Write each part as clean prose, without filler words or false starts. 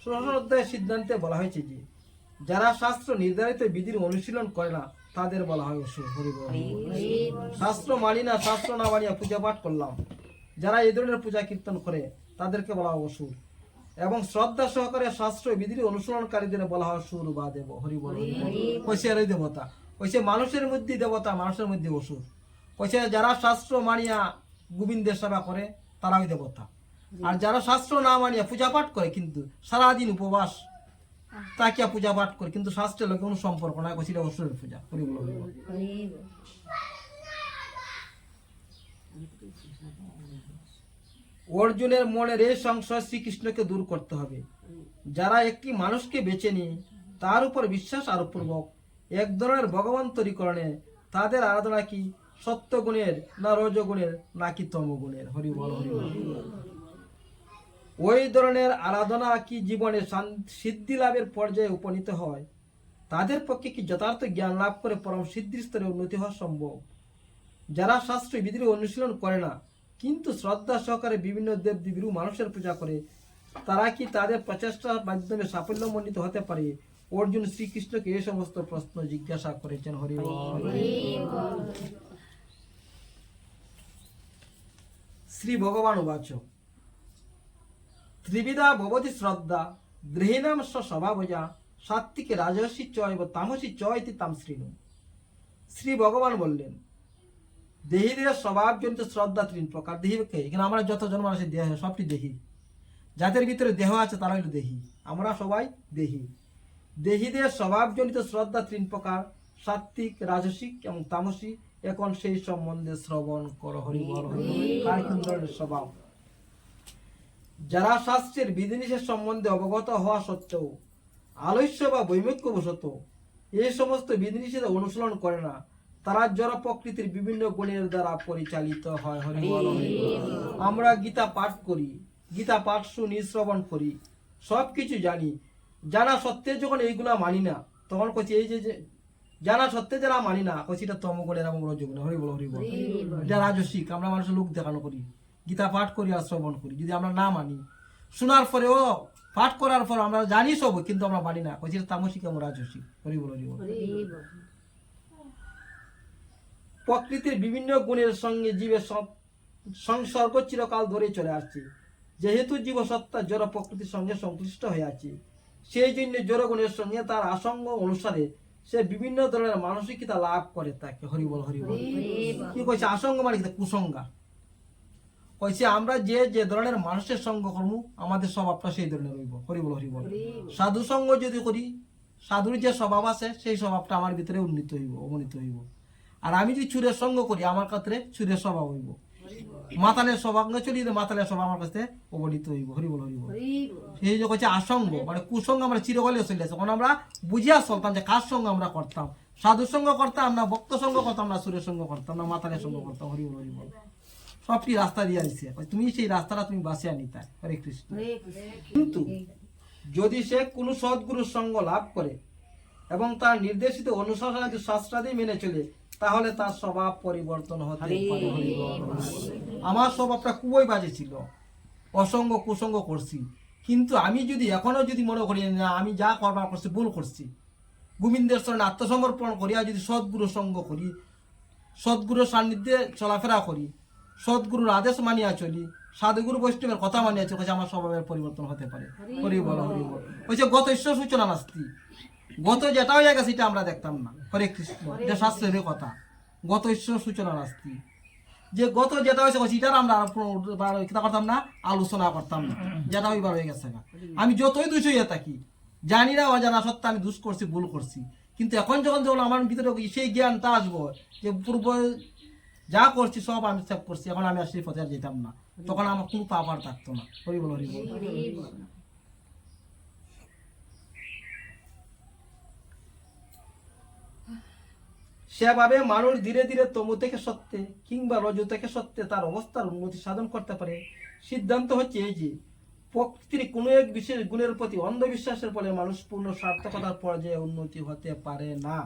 ষোড়শ অধ্যায়ের সিদ্ধান্তে বলা হয়েছে যে যারা শাস্ত্র নির্ধারিত বিধির অনুশীলন করে না তাদের বলা হয় অসুর। হরি বল। শাস্ত্র মানি না, শাস্ত্র না মানিয়া পূজা পাঠ করলাম, যারা এই ধরনের পূজা কীর্তন করে তাদেরকে বলা হয় অসুর। এবং শ্রদ্ধা সহকারে শাস্ত্র বিধির অনুসরণকারীদের বলা হয় সুর বা দেব। হরি বল। কইছে আর দেবতা, কইছে মানুষের মধ্যে দেবতা, মানুষের মধ্যে অসুর। কইছে যারা শাস্ত্র মানিয়া গোবিন্দের সেবা করে তারাই দেবতা, আর যারা শাস্ত্র না মানিয়া পূজা পাঠ করে কিন্তু সারাদিন উপবাস তাকিয়া পূজা পাঠ করে কিন্তু শাস্ত্রের লোক কোনো সম্পর্ক নাই, কইছে অসুরের পূজা। হরি বল। অর্জুনের মনের এই সংশয় শ্রীকৃষ্ণকে দূর করতে হবে। যারা একটি মানুষকে বেছে নিয়ে তার উপর বিশ্বাস আরোপপূর্বক এক ধরনের ভগবান তৈরিকরণে তাদের আরাধনা কি সত্য গুণের না রজগুণের নাকি তমগুণের? হরি বল। হরি বল। ওই ধরনের আরাধনা কি জীবনে সিদ্ধি লাভের পর্যায়ে উপনীত হয়? তাদের পক্ষে কি যথার্থ জ্ঞান লাভ করে পরম সিদ্ধির স্তরে উন্নতি হওয়া সম্ভব? যারা শাস্ত্র বিধির অনুশীলন করে না কিন্তু শ্রদ্ধা সহকারে বিভিন্ন দেব দেবীর মানুষের পূজা করে তারা কি তাদের প্রচেষ্টার মাধ্যমে সাফল্যমণ্ডিত হতে পারে? অর্জুন শ্রীকৃষ্ণকে এই সমস্ত প্রশ্ন জিজ্ঞাসা করেছেন। হরি বল। শ্রী ভগবান উবাচ ত্রিবিধা ভবতি শ্রদ্ধা গৃহীণাম স্বভাবজা সাত্ত্বিকে রাজসী চৈব তামসী চৈতি তাম শ্রীণু। শ্রী ভগবান বললেন দেহীদের স্বভাবজনিত শ্রদ্ধা 3 প্রকার। দেহীকে এখানে আমরা যত জন্ম আছে দেহ সবটি দেহী, যাদের ভিতরে দেহ আছে তারা হলো দেহী, আমরা সবাই দেহী। দেহীদের স্বভাবজনিত শ্রদ্ধা 3 প্রকার, সাত্ত্বিক, রাজসিক এবং তামসী। এখন সেই সম্বন্ধে শ্রবণ কর। হরি বল। কার কোন ধরনের স্বভাব? যারা শাস্ত্রের বিধিনিষেধ সম্বন্ধে অবগত হওয়া সত্ত্বেও আলস্য বা বৈমুখ্যবশত এই সমস্ত বিধিনিষেধ অনুসরণ করে না তারা জড় প্রকৃতির বিভিন্ন গুণের দ্বারা পরিচালিত হয়। হরি বল। আমরা গীতা পাঠ করি, গীতা পাঠ শুনি, শ্রবণ করি, সবকিছু জানি, জানা সত্ত্বে যখন এইগুলা মানি না তখন কইছি এই যে জানা সত্ত্বে যারা মানি না কইছি এটা তমগুণের এবং রজগুণের। হরি বল। হরি বল। এটা রাজসিক, আমরা মানুষের লোক দেখানো করি, গীতা পাঠ করি আর শ্রবণ করি, যদি আমরা না মানি, শোনার পরেও পাঠ করার পর আমরা জানি সব কিন্তু আমরা মানি না, কইছি তামসিক এবং রাজসিক। হরি বল। হরি বল। প্রকৃতির বিভিন্ন গুণের সঙ্গে জীবের সংসর্গ চিরকাল ধরে চলে আসছে। যেহেতু জীবসত্তা জড় প্রকৃতির সঙ্গে সংশ্লিষ্ট হয়ে আছে, সেই জন্য জড় গুণের সঙ্গে তার আসঙ্গ অনুসারে সে বিভিন্ন ধরনের মানসিকতা লাভ করে থাকে। হরি বল। হরি বল। কি কইছে আসঙ্গ মানে কি? কুসঙ্গা। কইছে আমরা যে যে ধরনের মানুষের সঙ্গ করবো আমাদের স্বভাবটা সেই ধরনের হইব। হরি বল। হরি বল। সাধু সঙ্গ যদি করি, সাধুর যে স্বভাব আছে সেই স্বভাবটা আমার ভিতরে উন্নীত হইব, অবনীত হইব। আর আমি যদি চুরের সঙ্গ করি আমার কাছে চুরের স্বভাব হইব, মাতালের স্বভাব না চলি মাতালের স্বভাব আমার কাছে অবনীত হইব। হরি বল। হরি বল। সেই যে হচ্ছে আসঙ্গ মানে কুসঙ্গ আমরা চিরকালে চলে আসে, কারণ আমরা বুঝিয়া চলতাম যে কার সঙ্গ আমরা করতাম, সাধুর সঙ্গ করতাম না, ভক্ত সঙ্গ করতাম না, সুরের সঙ্গ করতাম না, মাতালের সঙ্গ করতাম। হরি বল। হরি বল। সবটি রাস্তা দিয়ে আসছে, তুমি সেই রাস্তাটা তুমি বাঁচিয়ে নিতে। হরে কৃষ্ণ। কিন্তু যদি সে কোনো সদ্গুরুর সঙ্গ লাভ করে এবং তার নির্দেশিত অনুশাসনাদি শাস্ত্রাদি মেনে চলে তাহলে তার স্বভাব পরিবর্তন হতে পারে। আমার স্বভাবটা খুবই বাজে ছিল, অসঙ্গ কুসঙ্গ করছি, কিন্তু আমি যদি এখনো যদি মনে করি না আমি যা করবার করছি ভুল করছি, গোবিন্দের শরণে আত্মসমর্পণ করিয়া যদি সদ্গুরু সঙ্গ করি, সদ্গুরুর সান্নিধ্যে চলাফেরা করি, সদ্গুরুর আদেশ মানিয়া চলি, সাধুগুরু বৈষ্ণবের কথা মানিয়া চলি, আমার স্বভাবের পরিবর্তন হতে পারে। হরি বল। হরি বল। ওই গত ঈশ্বর সূচনা নাস্তি, গত যেটা হয়ে গেছে সেটা আমরা দেখতাম না। হরে কৃষ্ণ। এটা শাস্ত্রের কথা, গত ঈশ্বর সূচনা নাস্তি, যে গত যেটা হয়েছে সেটার আমরা করতাম না, আলোচনা করতাম না, যেটা হইবার হয়ে গেছে। আমি যতই দোষ হইয়া থাকি, জানি না অজানা সত্ত্বে আমি দোষ করছি, ভুল করছি, কিন্তু এখন যখন আমার ভিতরে সেই জ্ঞানটা আসবো যে পূর্ব যা করছি সব আমি সেভ করছি, এখন আমি আর সেই পথে যেতাম না, তখন আমার কোনো পাপ আর থাকতো না। হরি বল। হরি বল। সেভাবে মানুষ ধীরে ধীরে তমু থেকে সত্যে কিংবা রজু থেকে সত্যে তার অবস্থার উন্নতি সাধন করতে পারে। সিদ্ধান্ত হচ্ছে এই যে প্রকৃতির কোনো এক বিশেষ গুণের প্রতি অন্ধবিশ্বাসের ফলে মানুষ পূর্ণ সার্থকতার পর্যায়ে উন্নতি হতে পারে না।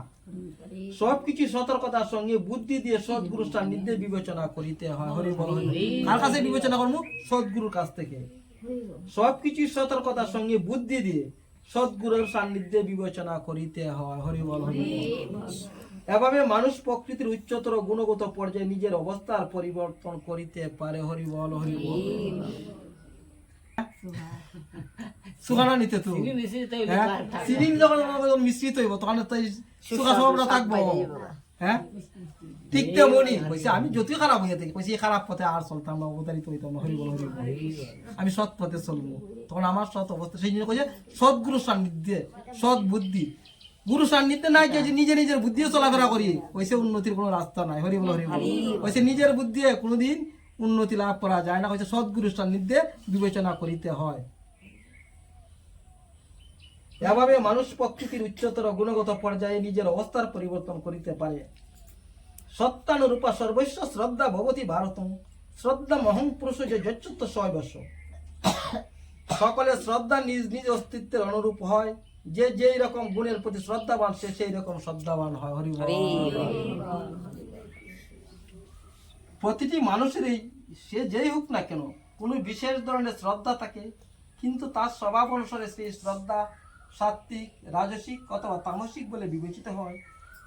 সবকিছু সতর্কতার সঙ্গে বুদ্ধি দিয়ে সদ্গুরুর সান্নিধ্যে বিবেচনা করিতে হয়। হরি বল। কার কাছে বিবেচনা করবো? সদ্গুরুর কাছ থেকে। সবকিছু সতর্কতার সঙ্গে বুদ্ধি দিয়ে সদ্গুরুর সান্নিধ্যে বিবেচনা করিতে হয়। হরি বল, হরি বল। এভাবে মানুষ প্রকৃতির উচ্চতর গুণগত পর্যায়ে নিজের অবস্থার পরিবর্তন করিতে পারে। হরি বল, হরি বল। সুখানা নিতে তো সিলিং যখন মিশ্রিত হইব তখন তো সুখা স্বভাবটা থাকবো। হ্যাঁ ঠিক তেমনি কইছে আমি যতই খারাপ হইয়া থাকি কইছি খারাপ পথে আর চলতাম না, অবতারিত হইতাম না। হরি বল, হরি বল। আমি সৎ পথে চলবো, তখন আমার সৎ অবস্থা। সেই জন্য কইছে সৎগুরু সান্নিধ্যে সৎ বুদ্ধি। গুরু সান্নিধ্যে নাই যে নিজে নিজের বুদ্ধিও চলাফেরা করি, কইছে উন্নতির কোনো রাস্তা নাই। হরি বল, হরি বল। কইছে নিজের বুদ্ধি কোনোদিন উন্নতি লাভ করা যায় না, কইছে সৎগুরু সান্নিধ্যে বিবেচনা করিতে হয়। এভাবে মানুষ প্রকৃতির উচ্চতর গুণগত পর্যায়ে নিজের অবস্থার পরিবর্তন করিতে পারে। সত্যানুরূপা সর্বস্ব শ্রদ্ধা ভবতি ভারতং শ্রদ্ধা মহং পুরুষ যে যচ্যুত সয়বশ। সকলে শ্রদ্ধা নিজ নিজ অস্তিত্বের অনুরূপ হয়। যে যেই রকম গুণের প্রতি শ্রদ্ধাবান সে সেই রকম শ্রদ্ধাবান হয়। হরি বল। প্রতিটি মানুষেরই সে যেই হোক না কেন কোনো বিশেষ ধরনের শ্রদ্ধা থাকে, কিন্তু তার স্বভাব অনুসারে সেই শ্রদ্ধা সাত্ত্বিক, রাজসিক অথবা তামসিক বলে বিবেচিত হয়।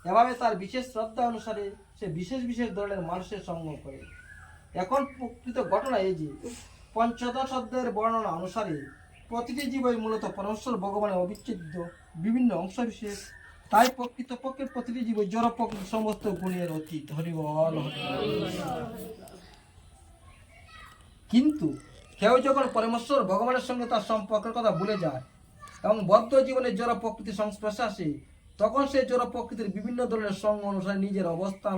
এভাবে তার বিশেষ শ্রদ্ধা অনুসারে সে বিশেষ বিশেষ ধরনের মানুষের সঙ্গ করে। এখন প্রকৃত ঘটনা এই যে পঞ্চদশ অধ্যায়ের বর্ণনা অনুসারে প্রতিটি জীবই মূলত পরমেশ্বর ভগবানের অবিচ্ছেদ্য বিভিন্ন অংশ বিশেষ। তাই প্রকৃতপক্ষে প্রতিটি জীবই জড় প্রকৃতি সমস্ত গুণের অতীত। হরি বল, হরি বল। কিন্তু কেউ যখন পরমেশ্বর ভগবানের সঙ্গে তার সম্পর্কের কথা ভুলে যায় এবং বদ্ধ জীবনের জড় প্রকৃতির সংস্পর্শে আসে, তখন সে জড় প্রকৃতির বিভিন্ন ধরনের সঙ্গ অনুসারে নিজের অবস্থান